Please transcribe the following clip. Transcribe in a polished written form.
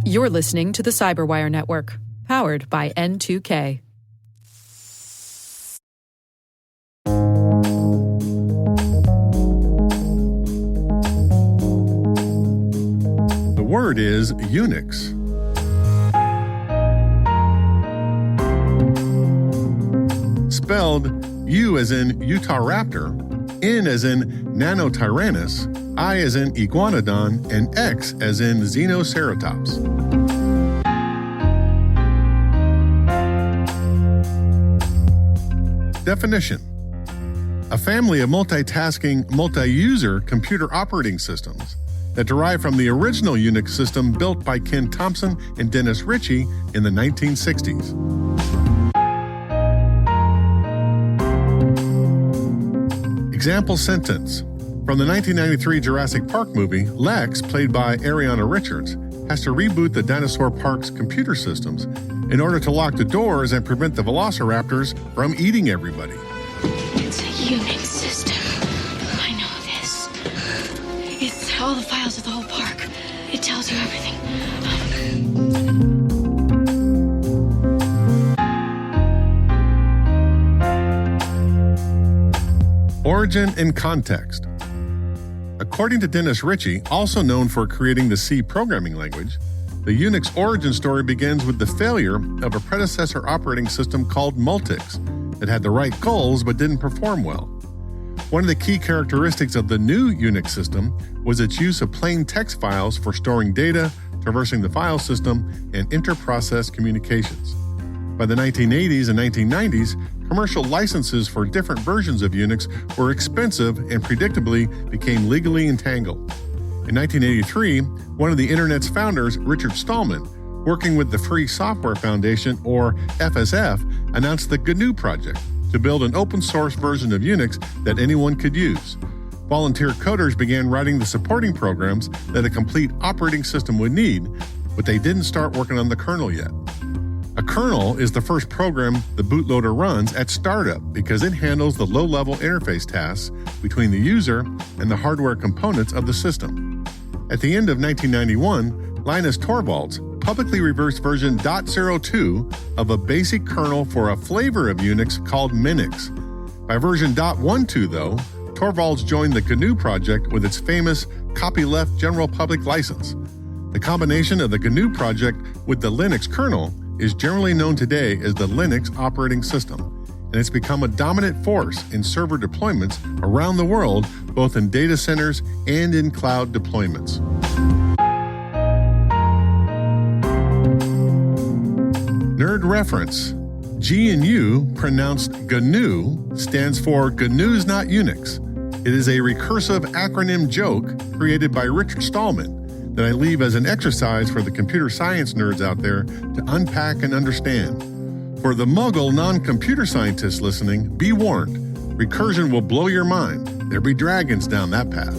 You're listening to the Cyberwire Network, powered by N2K. The word is Unix. Spelled U as in Utah Raptor, N as in Nanotyrannus, I as in Iguanodon, and X as in Xenoceratops. Definition: a family of multitasking, multi-user computer operating systems that derive from the original Unix system built by Ken Thompson and Dennis Ritchie in the 1960s. Example sentence. From the 1993 Jurassic Park movie, Lex, played by Ariana Richards, has to reboot the dinosaur park's computer systems in order to lock the doors and prevent the velociraptors from eating everybody. It's a Unix system. I know this. It's all the files of the whole park. It tells you everything. Origin and context. According to Dennis Ritchie, also known for creating the C programming language, the Unix origin story begins with the failure of a predecessor operating system called Multics that had the right goals but didn't perform well. One of the key characteristics of the new Unix system was its use of plain text files for storing data, traversing the file system, and inter-process communications. By the 1980s and 1990s, commercial licenses for different versions of Unix were expensive and predictably became legally entangled. In 1983, one of the Internet's founders, Richard Stallman, working with the Free Software Foundation, or FSF, announced the GNU project to build an open-source version of Unix that anyone could use. Volunteer coders began writing the supporting programs that a complete operating system would need, but they didn't start working on the kernel yet. A kernel is the first program the bootloader runs at startup because it handles the low-level interface tasks between the user and the hardware components of the system. At the end of 1991, Linus Torvalds publicly reversed version .02 of a basic kernel for a flavor of Unix called Minix. By version .12, though, Torvalds joined the GNU project with its famous copyleft general public license. The combination of the GNU project with the Linux kernel is generally known today as the Linux operating system, and it's become a dominant force in server deployments around the world, both in data centers and in cloud deployments. Nerd reference. GNU, pronounced GNU, stands for GNU's Not Unix. It is a recursive acronym joke created by Richard Stallman that I leave as an exercise for the computer science nerds out there to unpack and understand. For the muggle non-computer scientists listening, be warned, recursion will blow your mind. There be dragons down that path.